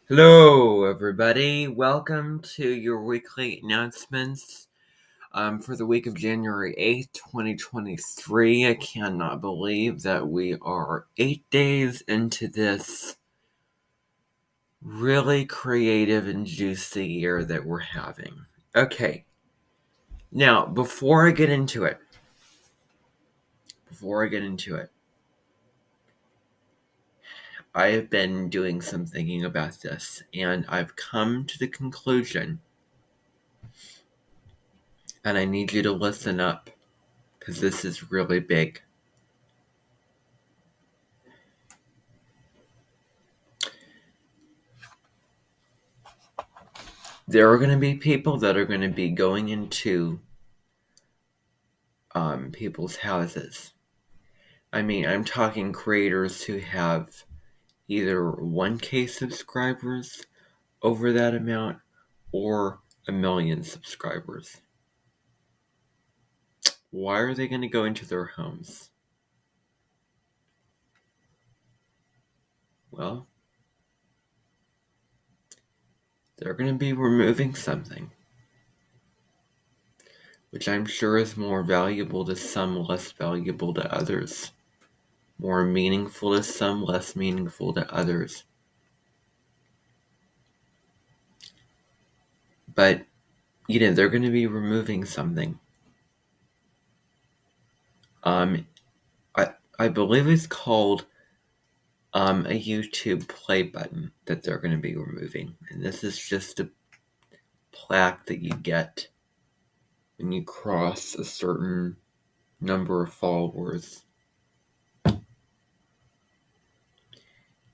Hello, everybody. Welcome to your weekly announcements for the week of January 8th, 2023. I cannot believe that we are 8 days into this really creative and juicy year that we're having. Okay, now, before I get into it, I have been doing some thinking about this, and I've come to the conclusion, and I need you to listen up, because this is really big. There are going to be people that are going to be going into people's houses. I'm talking creators who have either 1K subscribers over that amount or 1,000,000 subscribers. Why are they going to go into their homes? Well, they're going to be removing something, which I'm sure is more valuable to some, less valuable to others. More meaningful to some, less meaningful to others. But, they're going to be removing something. I believe it's called a YouTube play button that they're going to be removing. And this is just a plaque that you get when you cross a certain number of followers.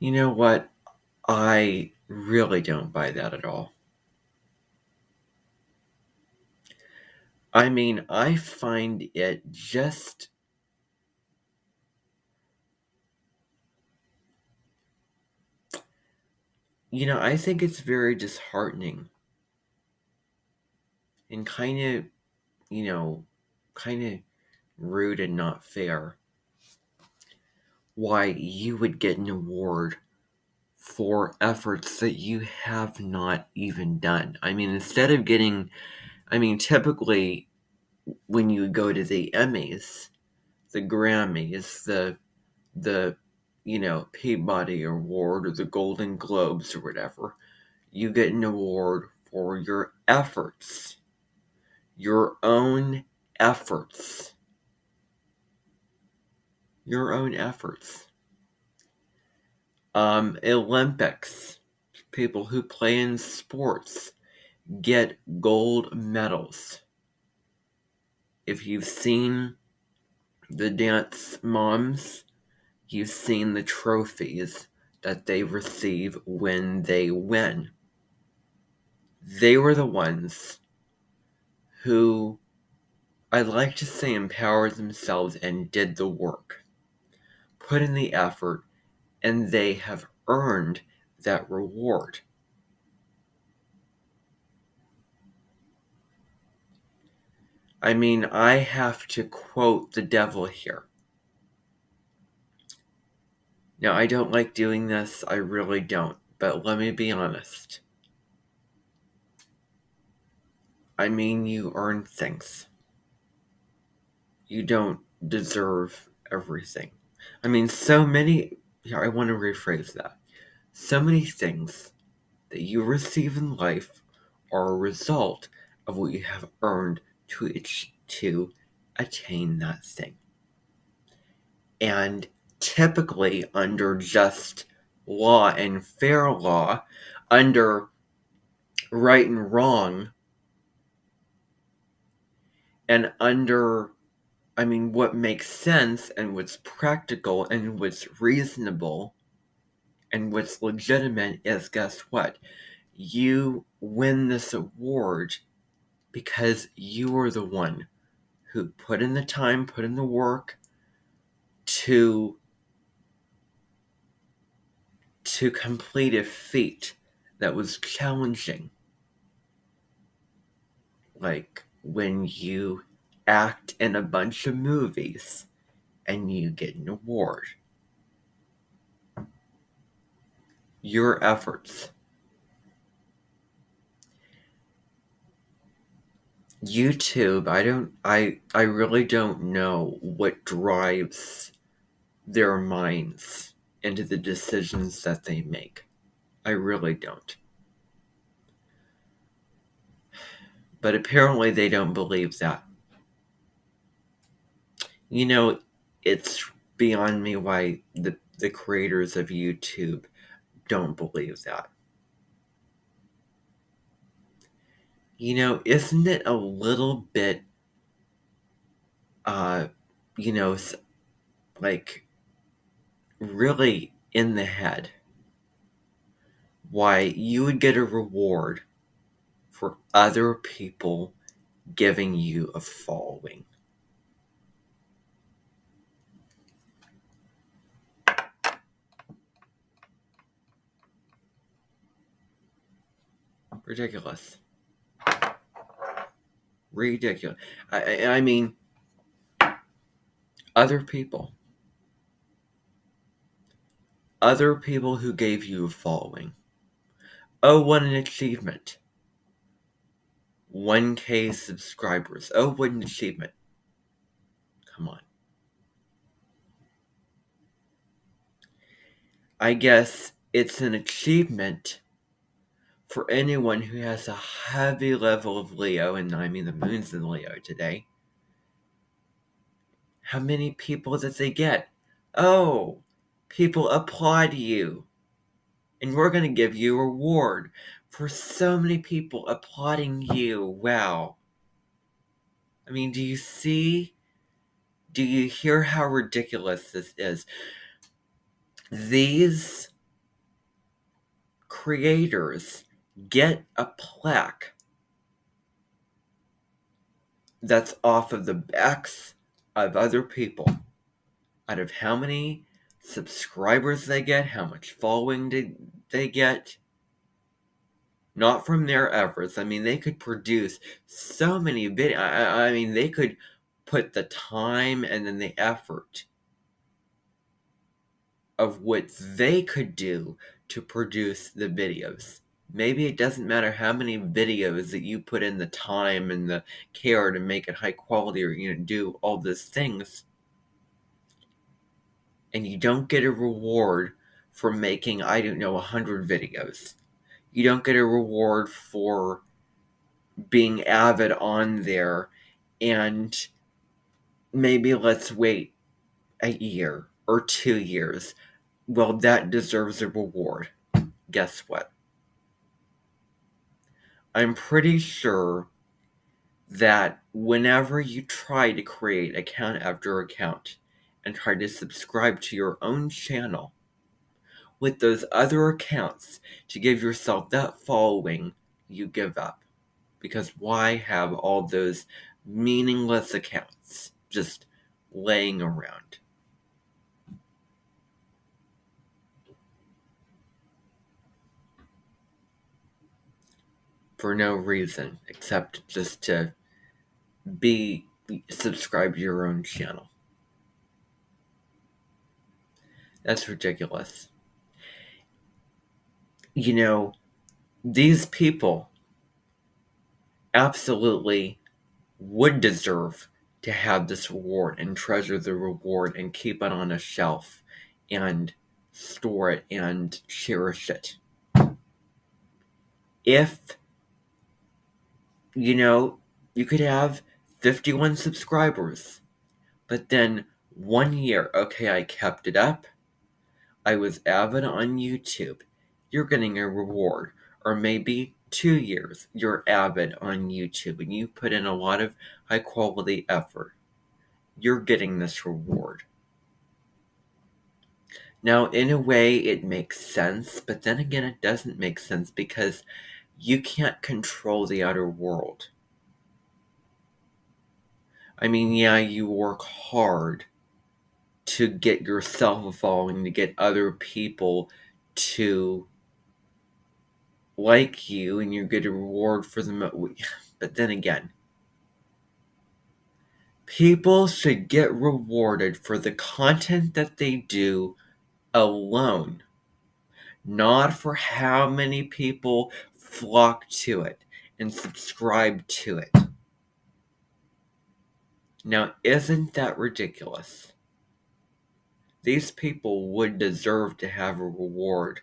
You know what? I really don't buy that at all. I find it just... I think it's very disheartening and kind of rude and not fair why you would get an award for efforts that you have not even done. Instead of getting, typically when you go to the Emmys, the Grammys, the Peabody Award or the Golden Globes or whatever, you get an award for your efforts, your own efforts, Olympics, people who play in sports get gold medals. If you've seen the dance moms, you've seen the trophies that they receive when they win. They were the ones who, I'd like to say, empowered themselves and did the work, put in the effort, and they have earned that reward. I have to quote the devil here. Now, I don't like doing this, I really don't, but let me be honest. You earn things. You don't deserve everything. So many... I want to rephrase that. So many things that you receive in life are a result of what you have earned to attain that thing. And typically, under just law and fair law, under right and wrong, and under, what makes sense and what's practical and what's reasonable and what's legitimate is, guess what? You win this award because you are the one who put in the time, put in the work to complete a feat that was challenging. Like when you act in a bunch of movies and you get an award. Your efforts, YouTube, I really don't know what drives their minds into the decisions that they make. I really don't. But apparently they don't believe that. You know, it's beyond me why the creators of YouTube don't believe that. You know, isn't it a little bit, uh, you know, like really in the head why you would get a reward for other people giving you a following? Ridiculous. Ridiculous. I mean, other people. Other people who gave you a following. Oh, what an achievement. 1K subscribers. Oh, what an achievement. Come on. I guess it's an achievement for anyone who has a heavy level of Leo, and I mean the moon's in Leo today. How many people did they get? Oh, people applaud you. And we're going to give you a reward for so many people applauding you. Wow. I mean, do you see? Do you hear how ridiculous this is? These creators get a plaque that's off of the backs of other people. Out of how many subscribers they get, how much following they get. Not from their efforts. I mean, they could produce so many videos. I mean, they could put the time and then the effort of what they could do to produce the videos. Maybe it doesn't matter how many videos that you put in the time and the care to make it high quality or do all those things, and you don't get a reward for making, I don't know, 100 videos. You don't get a reward for being avid on there, and maybe let's wait a year or 2 years. Well, that deserves a reward. Guess what? I'm pretty sure that whenever you try to create account after account and try to subscribe to your own channel with those other accounts to give yourself that following, you give up. Because why have all those meaningless accounts just laying around? For no reason except just to be subscribed to your own channel. That's ridiculous. You know, these people absolutely would deserve to have this reward and treasure the reward and keep it on a shelf and store it and cherish it. If, you could have 51 subscribers, but then 1 year, okay, I kept it up, I was avid on YouTube, you're getting a reward. Or maybe 2 years, you're avid on YouTube and you put in a lot of high quality effort. You're getting this reward. Now, in a way, it makes sense, but then again, it doesn't make sense because you can't control the outer world. I mean, yeah, you work hard to get yourself a following, to get other people to like you, and you get a reward for them. But then again, people should get rewarded for the content that they do alone, not for how many people flock to it and subscribe to it. Now, isn't that ridiculous? These people would deserve to have a reward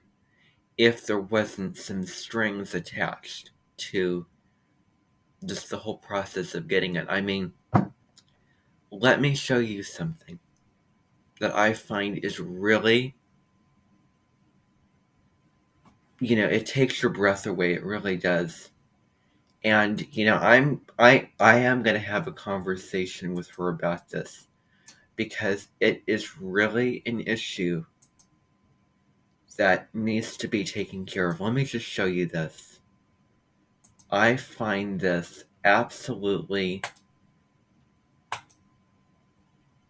if there wasn't some strings attached to just the whole process of getting it. I mean, let me show you something that I find is really, it takes your breath away. It really does. And I am going to have a conversation with her about this because it is really an issue that needs to be taken care of. Let me just show you this. I find this absolutely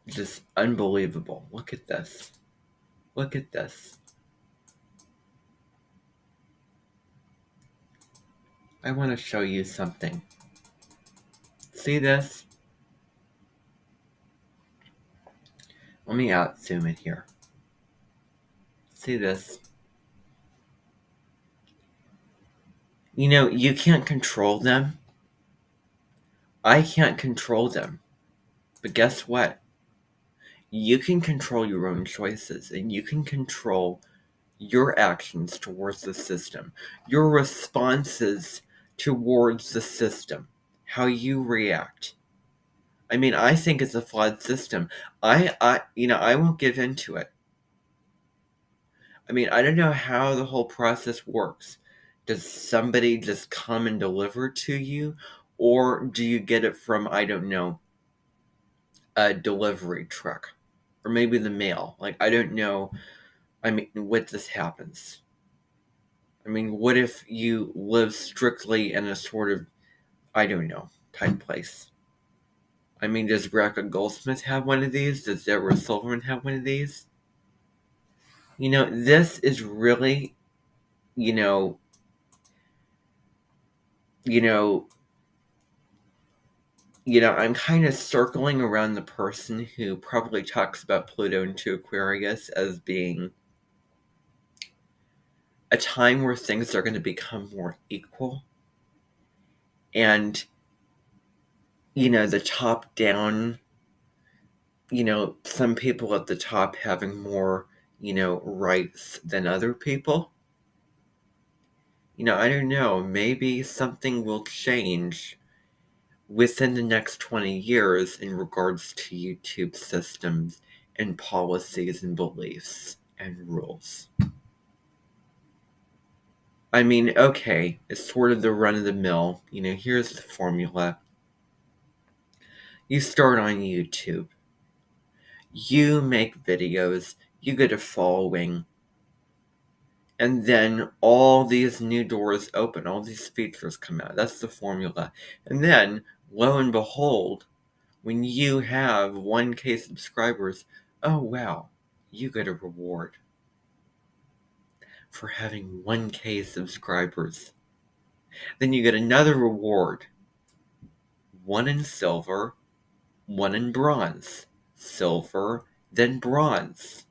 just unbelievable. Look at this. Look at this. I want to show you something. See this? Let me out zoom it here. See this? You can't control them. I can't control them. But guess what? You can control your own choices and you can control your actions towards the system, your responses towards the system, how you react. I mean, I think it's a flawed system. I won't give into it. I mean, I don't know how the whole process works. Does somebody just come and deliver it to you? Or do you get it from, I don't know, a delivery truck? Or maybe the mail? Like, I don't know. I mean, what this happens? I mean, what if you live strictly in a sort of, I don't know, type place? I mean, does Rebecca Goldsmith have one of these? Does Deborah Silverman have one of these? This is really, you know, you know, I'm kind of circling around the person who probably talks about Pluto into Aquarius as being a time where things are going to become more equal. And, the top down, some people at the top having more, rights than other people. I don't know. Maybe something will change within the next 20 years in regards to YouTube systems and policies and beliefs and rules. I mean, okay, it's sort of the run of the mill. Here's the formula. You start on YouTube. You make videos. You get a following. And then all these new doors open. All these features come out. That's the formula. And then, lo and behold, when you have 1K subscribers, oh wow, you get a reward for having 1K subscribers. Then you get another reward. One in silver, one in bronze. Silver, then bronze.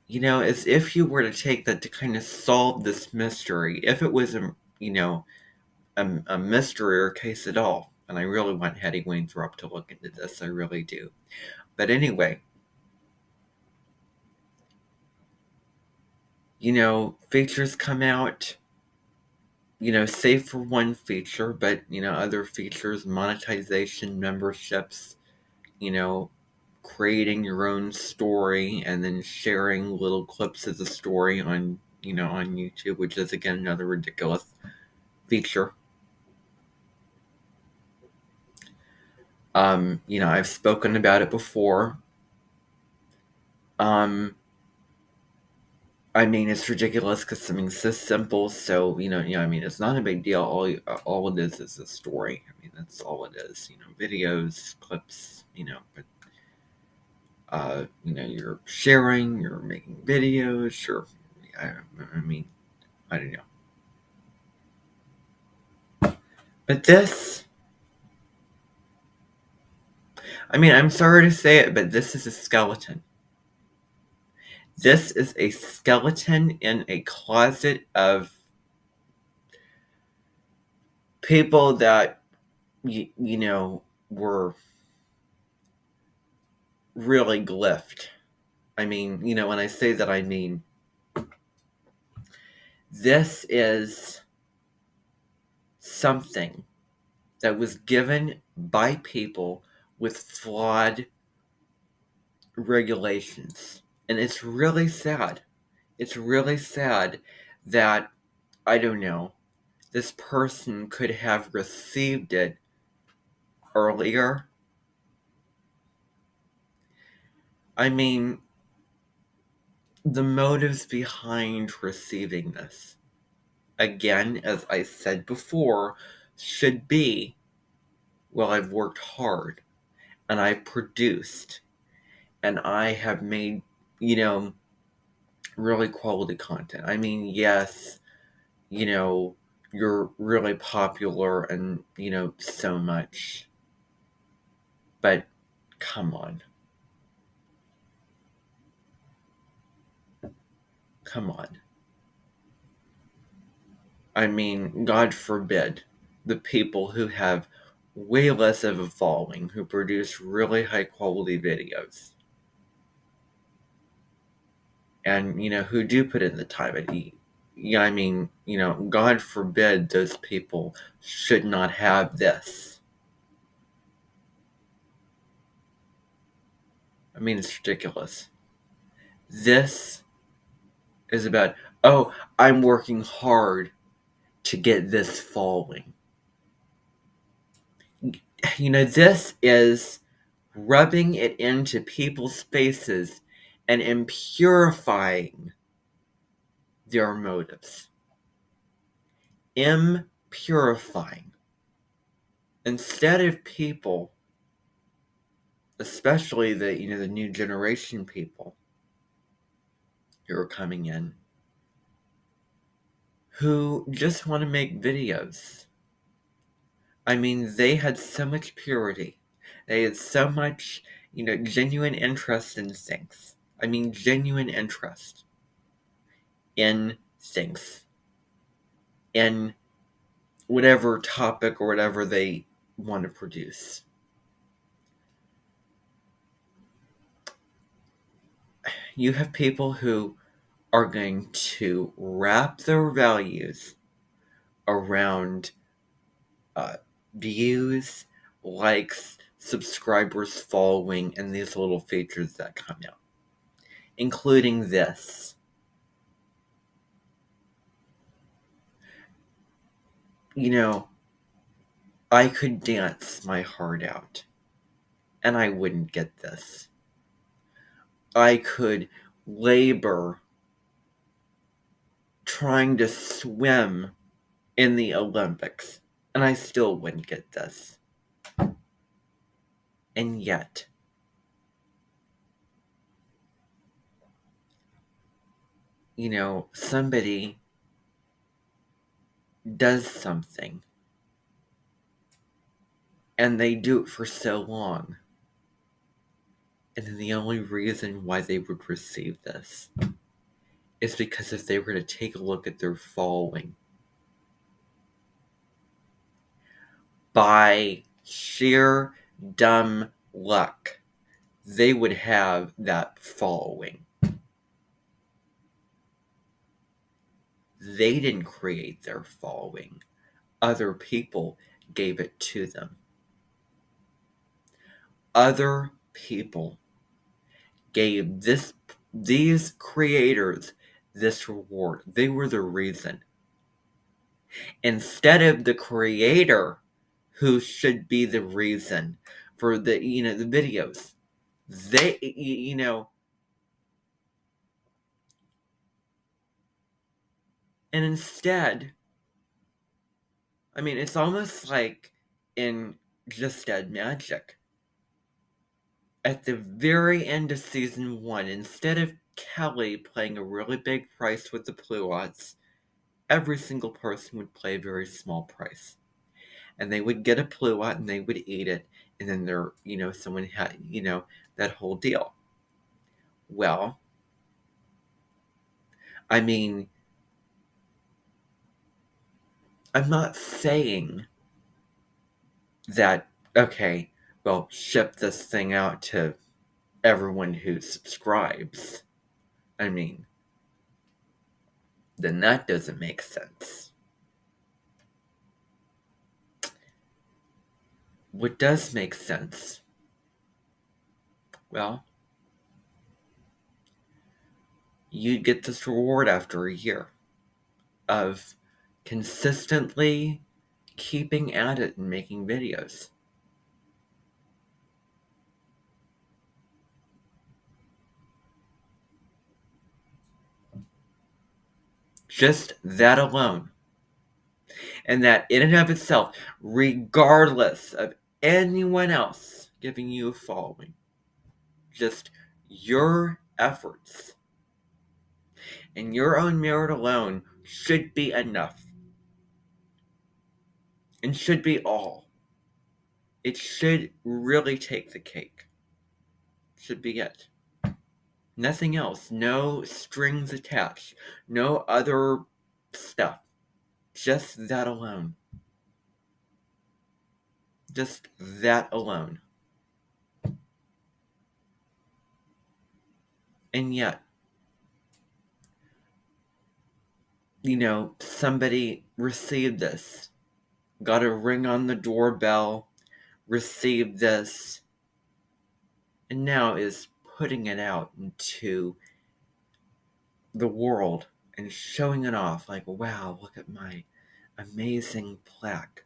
As if you were to take that to kind of solve this mystery, if it was a mystery or case at all, and I really want Hattie Winthrop to look into this, I really do. But anyway, features come out, save for one feature, but, other features, monetization, memberships, creating your own story and then sharing little clips of the story on YouTube, which is, again, another ridiculous feature. I've spoken about it before. I mean, it's ridiculous because something's so simple. So, it's not a big deal. All it is a story. I mean, that's all it is. Videos, clips, but, you're sharing, you're making videos, I don't know. But this, I'm sorry to say it, but this is a skeleton. This is a skeleton in a closet of people that, were really glyphed. I mean, when I say that, I mean, this is something that was given by people with flawed regulations. And it's really sad. It's really sad that, I don't know, this person could have received it earlier. I mean, the motives behind receiving this, again, as I said before, should be, well, I've worked hard and I've produced and I have made, really quality content. I mean, yes, you're really popular and, so much. But come on. Come on. I mean, God forbid the people who have way less of a following, who produce really high quality videos, and, who do put in the time. Yeah, I mean, God forbid those people should not have this. I mean, it's ridiculous. This is about, oh, I'm working hard to get this following. This is rubbing it into people's faces and impurifying their motives. Impurifying. Instead of people, especially the new generation people who are coming in, who just want to make videos. I mean, they had so much purity. They had so much, genuine interest in things. I mean, genuine interest in things. In whatever topic or whatever they want to produce. You have people who are going to wrap their values around views, likes, subscribers, following, and these little features that come out, including this. I could dance my heart out, and I wouldn't get this. I could labor trying to swim in the Olympics, and I still wouldn't get this. And yet, somebody does something, and they do it for so long, and then the only reason why they would receive this is because if they were to take a look at their following, by sheer dumb luck, they would have that following. They didn't create their following. Other people gave it to them. Other people gave these creators this reward. They were the reason. Instead of the creator, who should be the reason for the the videos. They and instead, I mean, it's almost like in Just Dead Magic. At the very end of season 1, instead of Kelly playing a really big price with the Pluots, every single person would play a very small price. And they would get a Pluot and they would eat it, and then someone had, that whole deal. Well, I mean, I'm not saying that, okay, well, ship this thing out to everyone who subscribes. I mean, then that doesn't make sense. What does make sense? Well, you get this reward after a year of consistently keeping at it and making videos. Just that alone. And that in and of itself, regardless of anyone else giving you a following, just your efforts and your own merit alone should be enough. And should be all. It should really take the cake. Should be it. Nothing else. No strings attached. No other stuff. Just that alone. Just that alone. And yet, somebody received this, got a ring on the doorbell, received this, and now is putting it out into the world and showing it off like, wow, look at my amazing plaque.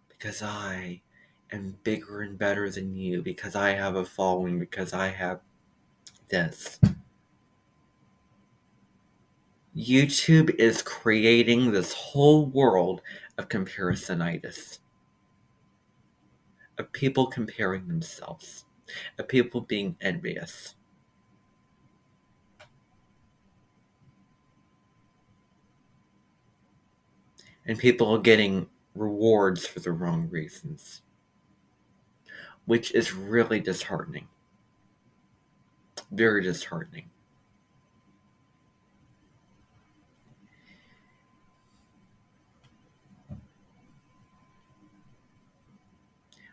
Because I am bigger and better than you, because I have a following, because I have this. YouTube is creating this whole world of comparisonitis. Of people comparing themselves. Of people being envious. And people getting rewards for the wrong reasons. Which is really disheartening. Very disheartening.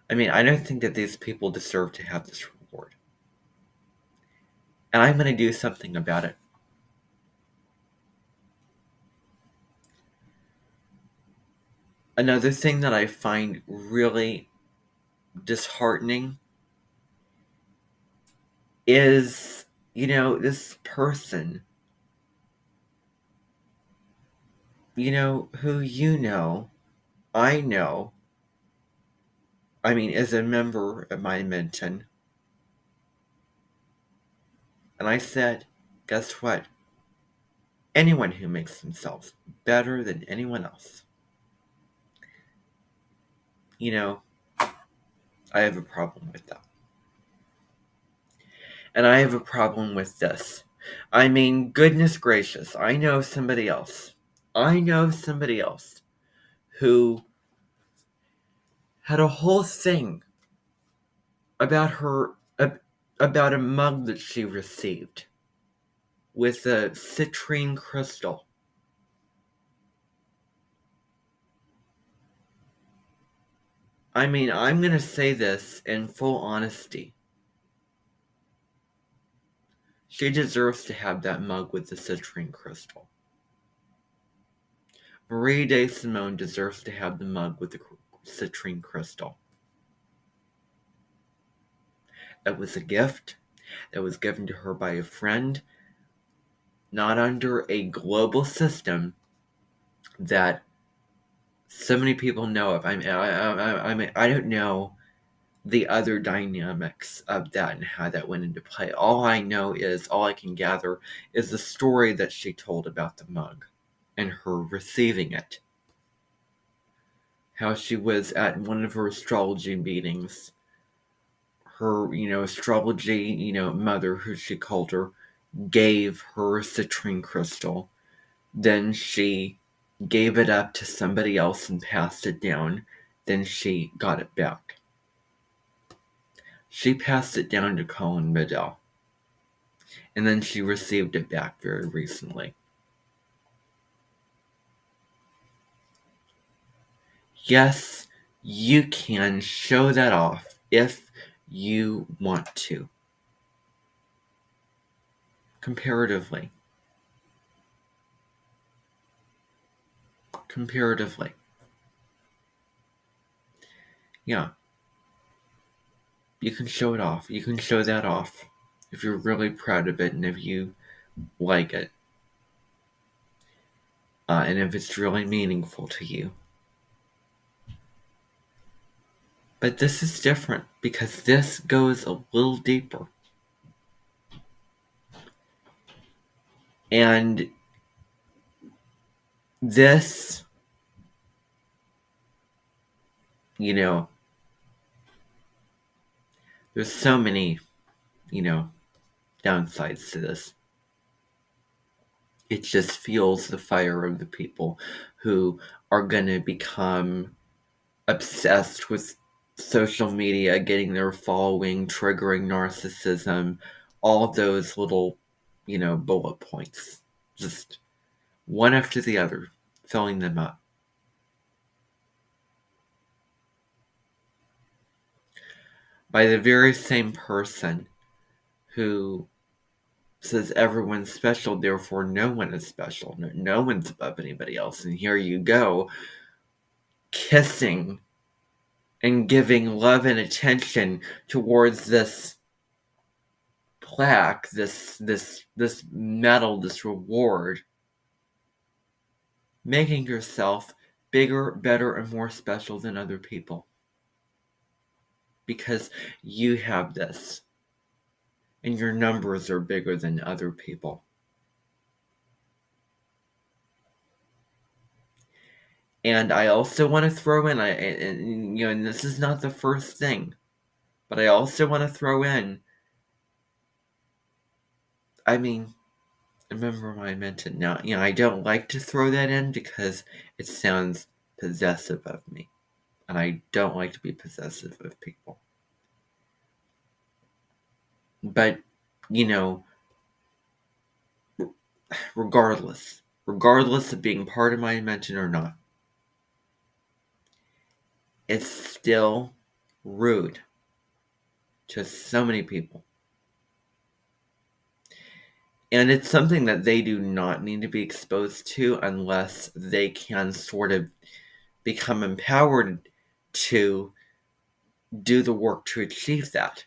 I mean, I don't think that these people deserve to have this reward. And I'm going to do something about it. Another thing that I find really disheartening is, this person, who I know, is a member of my Minton. And I said, guess what? Anyone who makes themselves better than anyone else, I have a problem with that. And I have a problem with this. Goodness gracious, I know somebody else who had a whole thing about about a mug that she received with a citrine crystal. I'm going to say this in full honesty. She deserves to have that mug with the citrine crystal. Marie DeSimone deserves to have the mug with the citrine crystal. That was a gift that was given to her by a friend, not under a global system that so many people know of. I don't know the other dynamics of that and how that went into play. All I can gather is the story that she told about the mug and her receiving it. How she was at one of her astrology meetings. Her, astrology, mother, who she called her, gave her citrine crystal. Then she gave it up to somebody else and passed it down. Then she got it back. She passed it down to Colin Bedell. And then she received it back very recently. Yes, you can show that off if you want to. Comparatively. Yeah. You can show it off. You can show that off if you're really proud of it and if you like it. And if it's really meaningful to you. But this is different because this goes a little deeper. And this, there's so many, downsides to this. It just fuels the fire of the people who are going to become obsessed with social media, getting their following, triggering narcissism, all of those little, bullet points. Just one after the other, filling them up. By the very same person who says everyone's special, therefore no one is special. No one's above anybody else. And here you go, kissing and giving love and attention towards this plaque, this medal, this reward, making yourself bigger, better, and more special than other people. Because you have this. And your numbers are bigger than other people. And I also want to throw in, and this is not the first thing, but I also want to throw in, remember when I meant it now, I don't like to throw that in because it sounds possessive of me. And I don't like to be possessive of people. But, regardless of being part of my invention or not, it's still rude to so many people. And it's something that they do not need to be exposed to unless they can sort of become empowered to do the work to achieve that.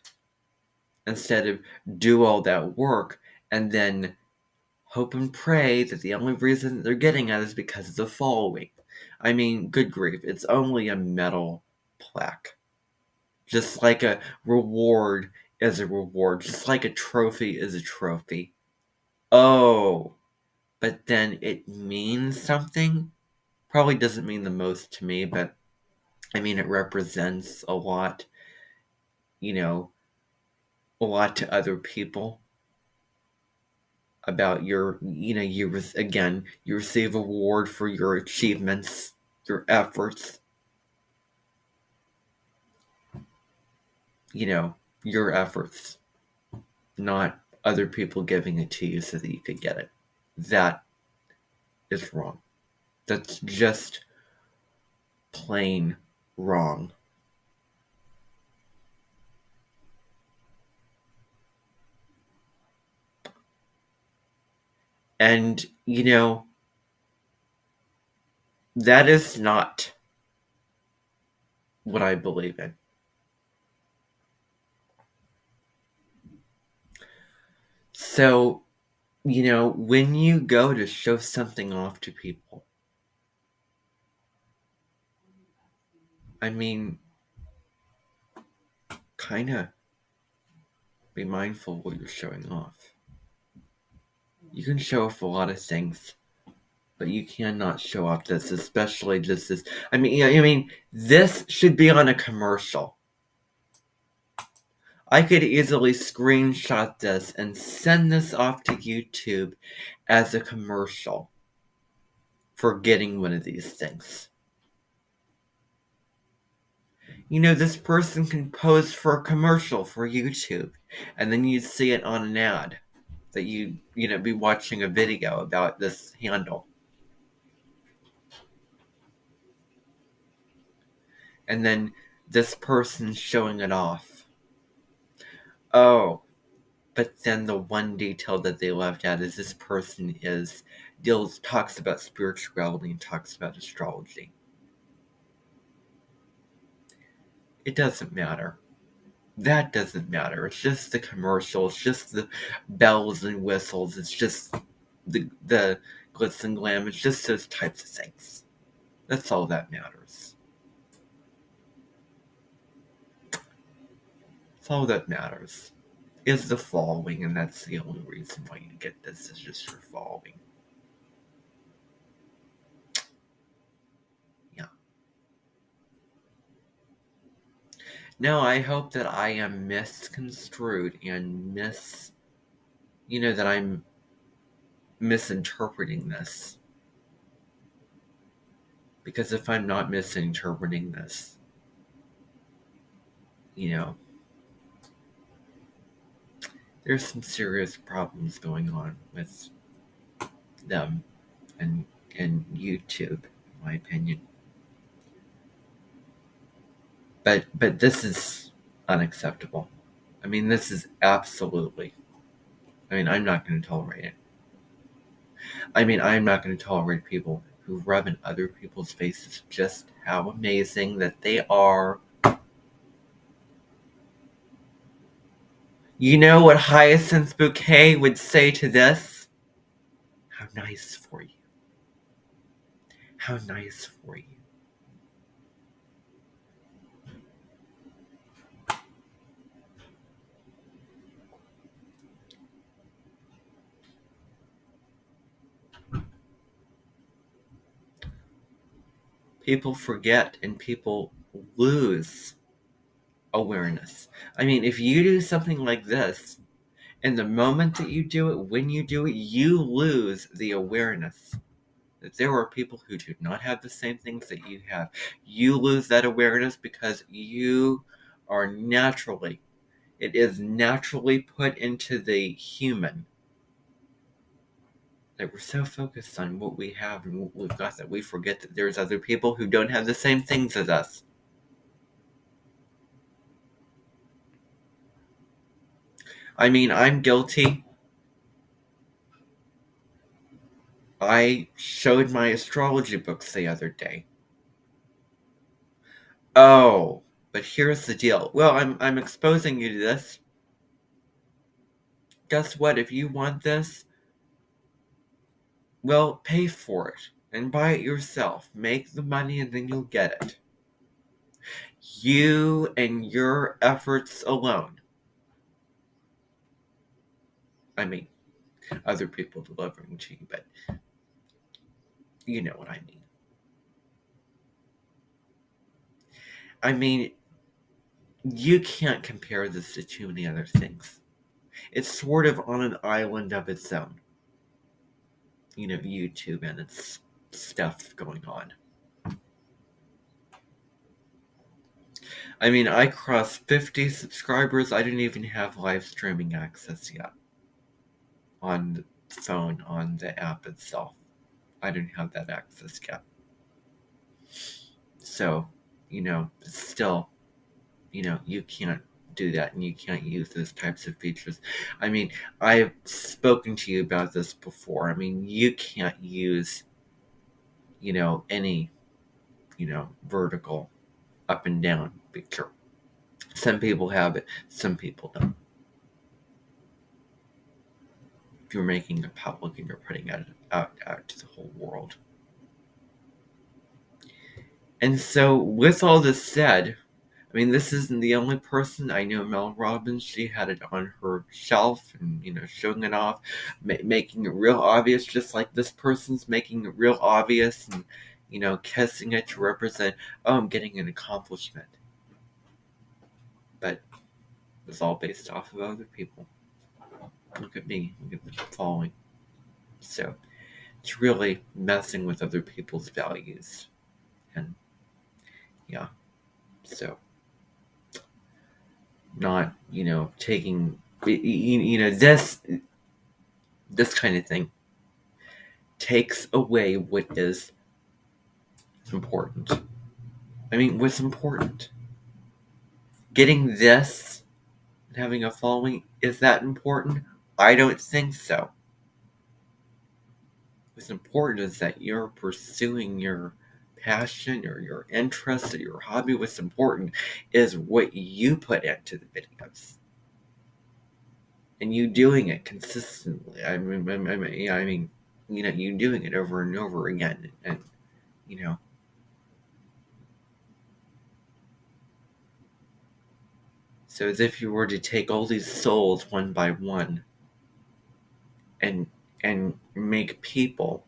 Instead of do all that work and then hope and pray that the only reason they're getting it is because of the following. Good grief, it's only a metal plaque. Just like a reward is a reward. Just like a trophy is a trophy. Oh, but then it means something? Probably doesn't mean the most to me, but it represents a lot, a lot to other people about you receive a reward for your achievements, your efforts, your efforts, not other people giving it to you so that you could get it. That is wrong. That's just plain wrong. And, that is not what I believe in. So, when you go to show something off to people, kind of be mindful of what you're showing off. You can show off a lot of things, but you cannot show off this, especially just this. This should be on a commercial. I could easily screenshot this and send this off to YouTube as a commercial for getting one of these things. This person can pose for a commercial for YouTube, and then you'd see it on an ad that you be watching a video about this handle. And then this person's showing it off. Oh, but then the one detail that they left out is this person talks about spirituality and talks about astrology. It doesn't matter. That doesn't matter. It's just the commercial. It's just the bells and whistles. It's just the glitz and glam. It's just those types of things. That's all that matters. That's all that matters. Is the following, and that's the only reason why you get this is just for following. Yeah. No, I hope that I am misconstrued and that I'm misinterpreting this. Because if I'm not misinterpreting this, there's some serious problems going on with them and YouTube, in my opinion. But this is unacceptable. I mean, this is absolutely. I'm not going to tolerate it. I'm not going to tolerate people who rub in other people's faces just how amazing that they are. You know what Hyacinth Bouquet would say to this? How nice for you. How nice for you. People forget and people lose awareness. If you do something like this, and the moment that you do it, when you do it, you lose the awareness that there are people who do not have the same things that you have. You lose that awareness because it is naturally put into the human that we're so focused on what we have and what we've got that we forget that there's other people who don't have the same things as us. I'm guilty. I showed my astrology books the other day. Oh, but here's the deal. Well, I'm exposing you to this. Guess what? If you want this, well, pay for it and buy it yourself. Make the money and then you'll get it. You and your efforts alone. Other people delivering to you, but you know what I mean. You can't compare this to too many other things. It's sort of on an island of its own. YouTube and its stuff going on. I crossed 50 subscribers. I didn't even have live streaming access yet on the phone, on the app itself. I didn't have that access yet. So, still, you can't do that and you can't use those types of features. I've spoken to you about this before. You can't use, any, vertical up and down picture. Some people have it, some people don't. If you're making it public and you're putting it out to the whole world. And so, with all this said, this isn't the only person. I know Mel Robbins, she had it on her shelf and, showing it off, making it real obvious, just like this person's making it real obvious and, kissing it to represent, oh, I'm getting an accomplishment. But it's all based off of other people. Look at me, look at the following. So, it's really messing with other people's values. And, yeah, so not, taking, this kind of thing takes away what is important. I mean, what's important? Getting this and having a following, is that important? I don't think so. What's important is that you're pursuing your passion or your interest or your hobby. What's important is what you put into the videos and you doing it consistently. I mean, you doing it over and over again, and you know. So as if you were to take all these souls one by one and make people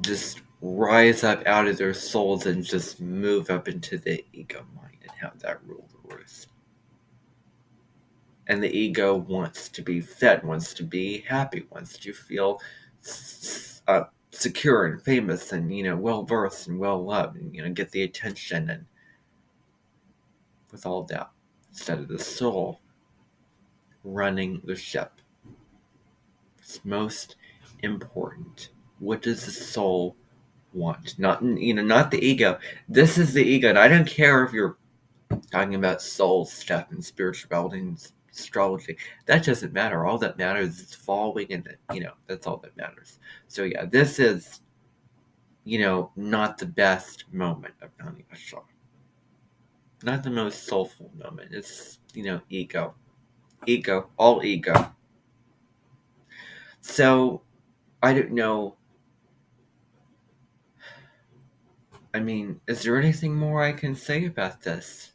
just rise up out of their souls and just move up into the ego mind and have that rule the roost. And the ego wants to be fed, wants to be happy, wants to feel secure and famous and well versed and well loved, and get the attention and with all that, instead of the soul running the ship. It's most important. What does the soul want? Not the ego. This is the ego. And I don't care if you're talking about soul stuff and spirituality and astrology. That doesn't matter. All that matters is following, and that's all that matters. So yeah, this is not the best moment of Nani Ashar. Not the most soulful moment. It's ego. All ego. So I don't know. I mean, is there anything more I can say about this?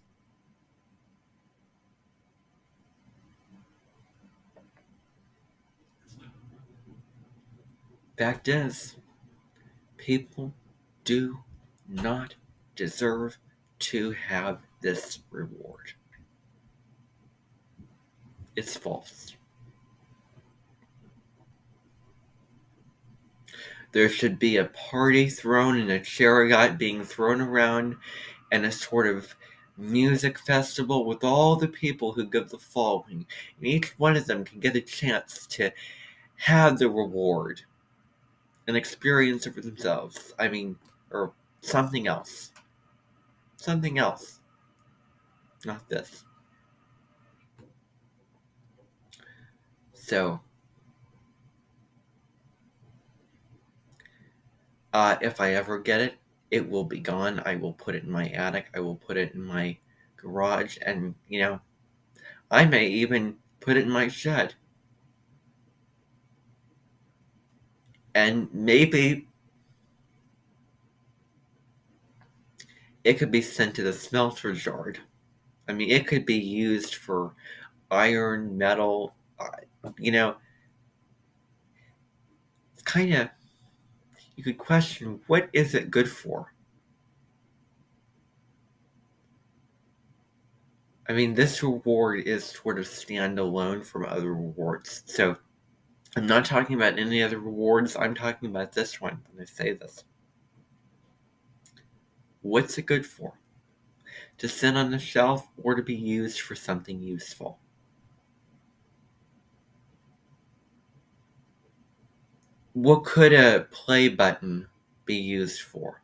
Fact is, people do not deserve to have this reward. It's false. There should be a party thrown and a chariot being thrown around and a sort of music festival with all the people who give the following. And each one of them can get a chance to have the reward and experience it for themselves. I mean, or something else. Something else. Not this. So, if I ever get it, it will be gone. I will put it in my attic. I will put it in my garage. And, I may even put it in my shed. And maybe it could be sent to the smelter yard. I mean, it could be used for iron, metal, it's kind of, you could question, what is it good for? I mean, this reward is sort of standalone from other rewards. So I'm not talking about any other rewards. I'm talking about this one when I say this. What's it good for? To sit on the shelf or to be used for something useful? What could a play button be used for?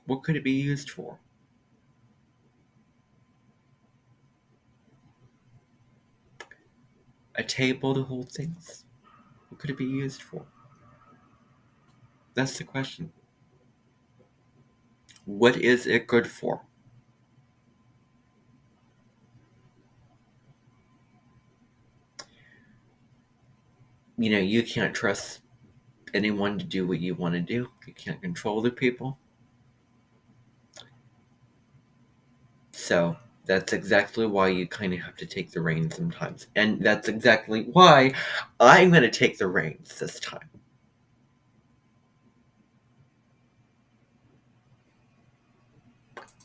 What could it be used for? A table to hold things? What could it be used for? That's the question. What is it good for? You can't trust anyone to do what you want to do. You can't control the people. So that's exactly why you kind of have to take the reins sometimes. And that's exactly why I'm going to take the reins this time.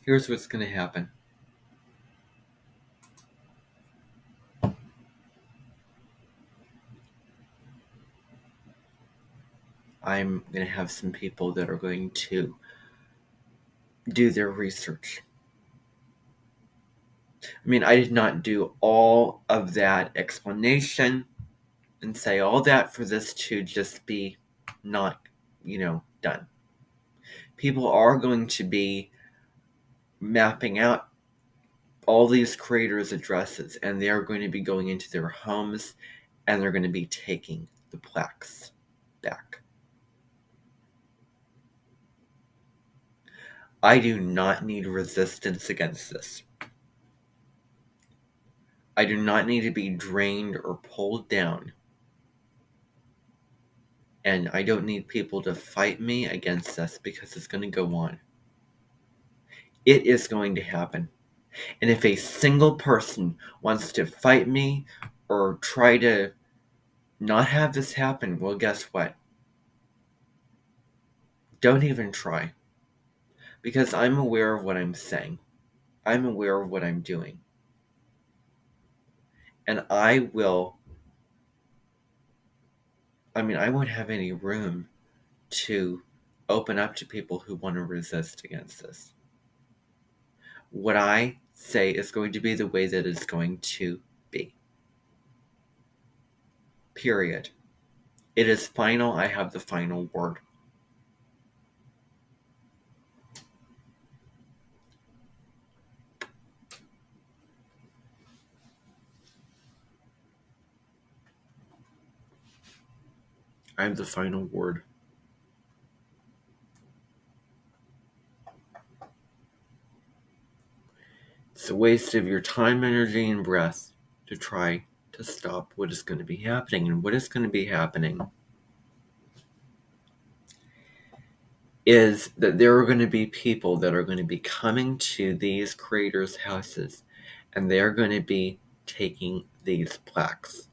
Here's what's going to happen. I'm going to have some people that are going to do their research. I mean, I did not do all of that explanation and say all that for this to just be not, done. People are going to be mapping out all these creators' addresses, and they are going to be going into their homes, and they're going to be taking the plaques back. I do not need resistance against this. I do not need to be drained or pulled down. And I don't need people to fight me against this because it's going to go on. It is going to happen. And if a single person wants to fight me or try to not have this happen, well, guess what? Don't even try. Because I'm aware of what I'm saying. I'm aware of what I'm doing. And I won't have any room to open up to people who want to resist against this. What I say is going to be the way that it's going to be. Period. It is final. I have the final word. I have the final word. It's a waste of your time, energy, and breath to try to stop what is going to be happening. And what is going to be happening is that there are going to be people that are going to be coming to these creators' houses, and they're going to be taking these plaques.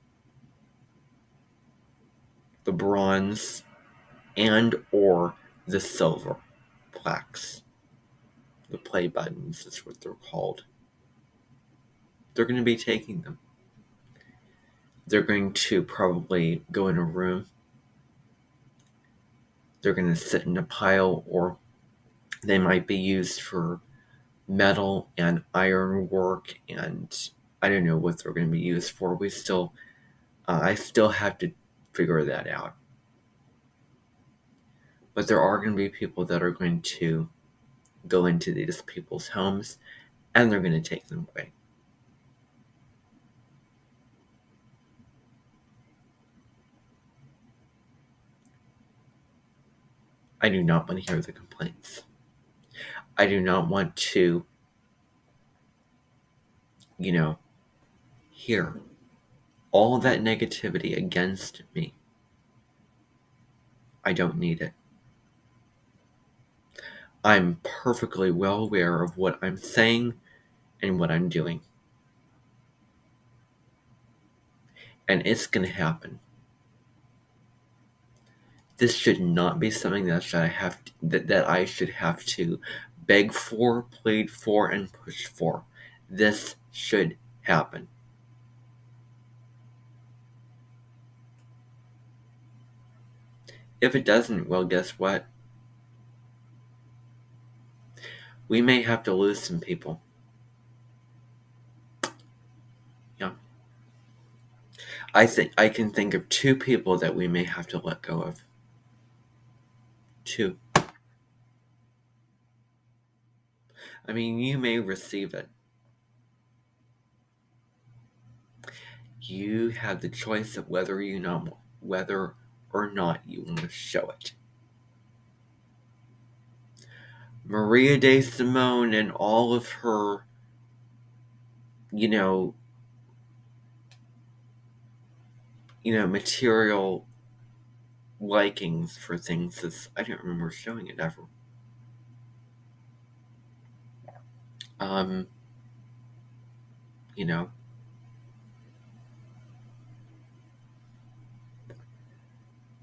The bronze and or the silver plaques. The play buttons is what they're called. They're going to be taking them. They're going to probably go in a room. They're going to sit in a pile, or they might be used for metal and iron work, and I don't know what they're going to be used for. I still have to figure that out. But there are going to be people that are going to go into these people's homes, and they're going to take them away. I do not want to hear the complaints. I do not want to, hear all that negativity against me. I don't need it. I'm perfectly well aware of what I'm saying and what I'm doing. And it's going to happen. This should not be something that I should have to beg for, plead for, and push for. This should happen. If it doesn't, well, guess what? We may have to lose some people. Yeah. I can think of 2 people that we may have to let go of. 2. I mean, you may receive it. You have the choice of whether or not you want to show it. Maria de Simone and all of her, material likings for things is, I don't remember showing it ever. You know.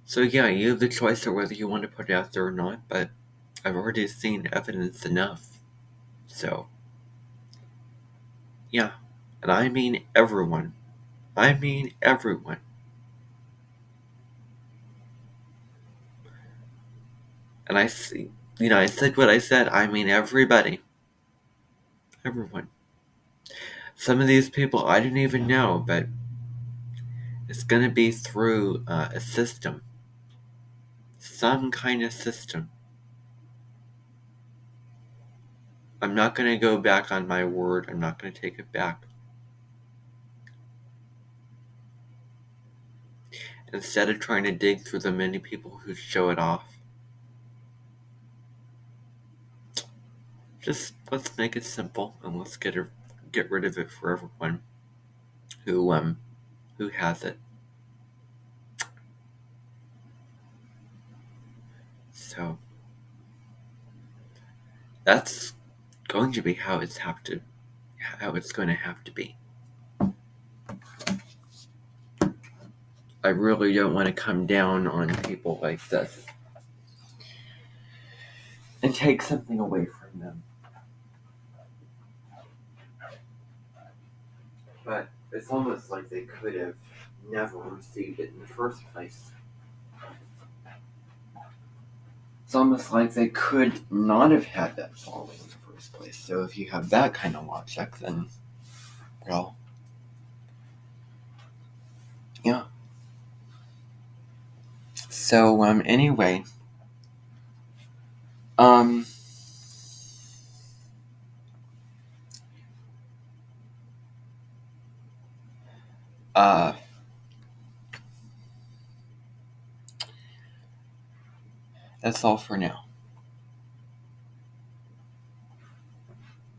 So yeah, you have the choice of whether you want to put it out there or not, but I've already seen evidence enough. So, yeah. And I mean everyone. I mean everyone. And I see, I said what I said. I mean everybody. Everyone. Some of these people I didn't even know, but it's going to be through a system. Some kind of system. I'm not going to go back on my word. I'm not going to take it back. Instead of trying to dig through the many people who show it off, just let's make it simple and let's get rid of it for everyone who has it. So that's going to be how it's going to have to be. I really don't want to come down on people like this and take something away from them. But it's almost like they could have never received it in the first place. It's almost like they could not have had that following in the first place. So if you have that kind of logic, then, well, yeah. So, anyway, that's all for now.